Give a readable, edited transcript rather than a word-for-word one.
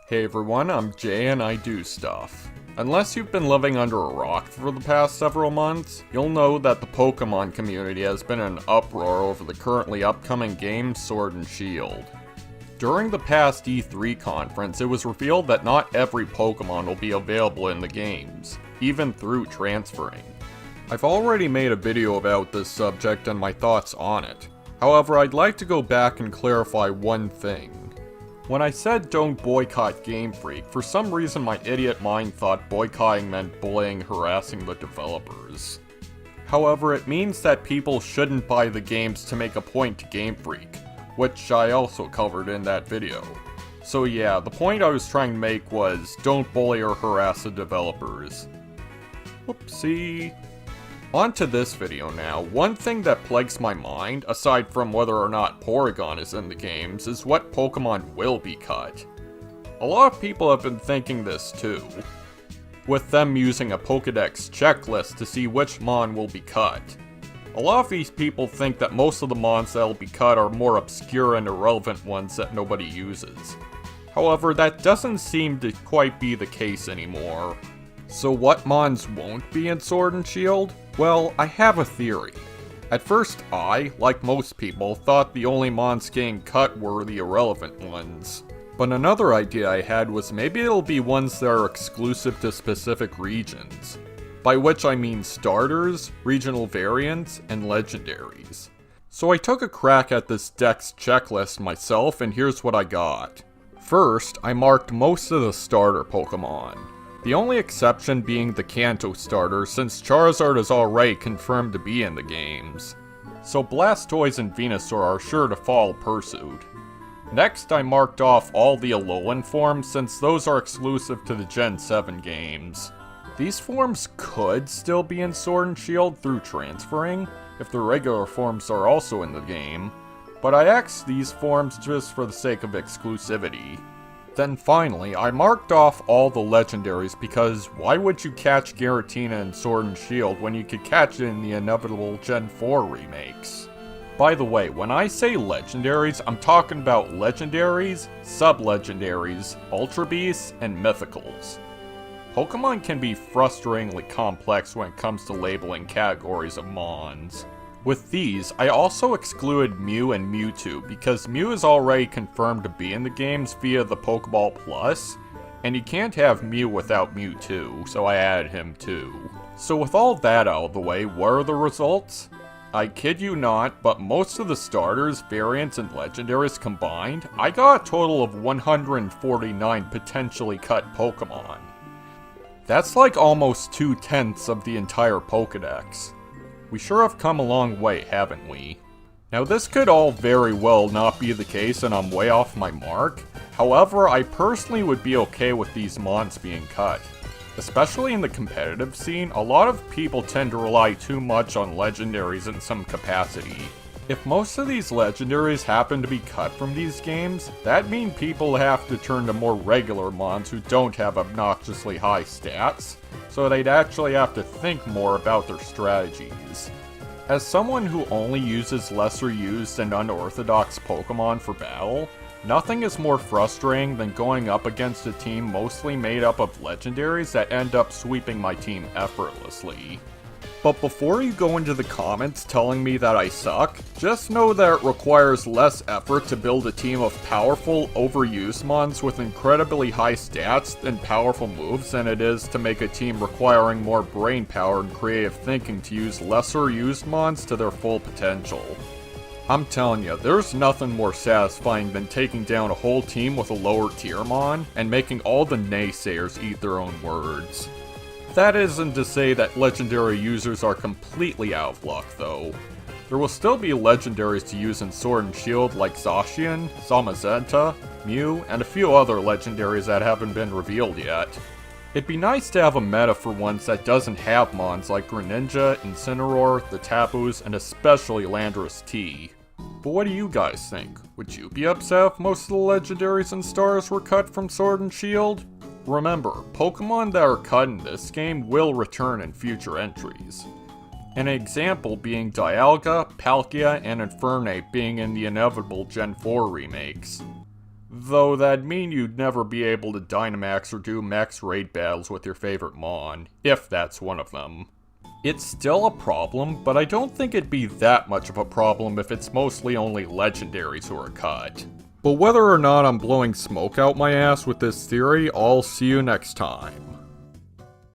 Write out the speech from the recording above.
Hey everyone, I'm Jay and I do stuff. Unless you've been living under a rock for the past several months, you'll know that the Pokemon community has been in an uproar over the currently upcoming game Sword and Shield. During the past E3 conference, it was revealed that not every Pokemon will be available in the games, even through transferring. I've already made a video about this subject and my thoughts on it. However, I'd like to go back and clarify one thing. When I said don't boycott Game Freak, for some reason my idiot mind thought boycotting meant bullying, harassing the developers. However, it means that people shouldn't buy the games to make a point to Game Freak, which I also covered in that video. So yeah, the point I was trying to make was don't bully or harass the developers. Whoopsie. On to this video now. One thing that plagues my mind, aside from whether or not Porygon is in the games, is what Pokemon will be cut. A lot of people have been thinking this too, with them using a Pokedex checklist to see which Mon will be cut. A lot of these people think that most of the Mons that will be cut are more obscure and irrelevant ones that nobody uses. However, that doesn't seem to quite be the case anymore. So what Mons won't be in Sword and Shield? Well, I have a theory. At first I, like most people, thought the only Mons getting cut were the irrelevant ones. But another idea I had was maybe it'll be ones that are exclusive to specific regions. By which I mean starters, regional variants, and legendaries. So I took a crack at this Dex checklist myself and here's what I got. First, I marked most of the starter Pokemon. The only exception being the Kanto starter, since Charizard is already confirmed to be in the games. So Blastoise and Venusaur are sure to fall pursuit. Next, I marked off all the Alolan forms, since those are exclusive to the Gen 7 games. These forms could still be in Sword and Shield through transferring, if the regular forms are also in the game, but I X'd these forms just for the sake of exclusivity. Then finally, I marked off all the legendaries because why would you catch Giratina in Sword and Shield when you could catch it in the inevitable Gen 4 remakes? By the way, when I say legendaries, I'm talking about legendaries, sub-legendaries, ultra beasts, and mythicals. Pokemon can be frustratingly complex when it comes to labeling categories of Mons. With these, I also excluded Mew and Mewtwo because Mew is already confirmed to be in the games via the Pokeball Plus, and you can't have Mew without Mewtwo, so I added him too. So with all that out of the way, what are the results? I kid you not, but most of the starters, variants, and legendaries combined, I got a total of 149 potentially cut Pokemon. That's like almost 2/10 of the entire Pokedex. We sure have come a long way, haven't we? Now this could all very well not be the case and I'm way off my mark. However, I personally would be okay with these Mons being cut. Especially in the competitive scene, a lot of people tend to rely too much on legendaries in some capacity. If most of these legendaries happen to be cut from these games, that means people have to turn to more regular Mons who don't have obnoxiously high stats, so they'd actually have to think more about their strategies. As someone who only uses lesser used and unorthodox Pokemon for battle, nothing is more frustrating than going up against a team mostly made up of legendaries that end up sweeping my team effortlessly. But before you go into the comments telling me that I suck, just know that it requires less effort to build a team of powerful, overused Mons with incredibly high stats and powerful moves than it is to make a team requiring more brain power and creative thinking to use lesser used Mons to their full potential. I'm telling you, there's nothing more satisfying than taking down a whole team with a lower tier Mon and making all the naysayers eat their own words. That isn't to say that legendary users are completely out of luck, though. There will still be legendaries to use in Sword and Shield like Zacian, Zamazenta, Mew, and a few other legendaries that haven't been revealed yet. It'd be nice to have a meta for ones that doesn't have Mons like Greninja, Incineroar, the Tabus, and especially Landorus T. But what do you guys think? Would you be upset if most of the legendaries and stars were cut from Sword and Shield? Remember, Pokemon that are cut in this game will return in future entries. An example being Dialga, Palkia, and Infernape being in the inevitable Gen 4 remakes. Though that'd mean you'd never be able to Dynamax or do max raid battles with your favorite Mon, if that's one of them. It's still a problem, but I don't think it'd be that much of a problem if it's mostly only legendaries who are cut. But whether or not I'm blowing smoke out my ass with this theory, I'll see you next time.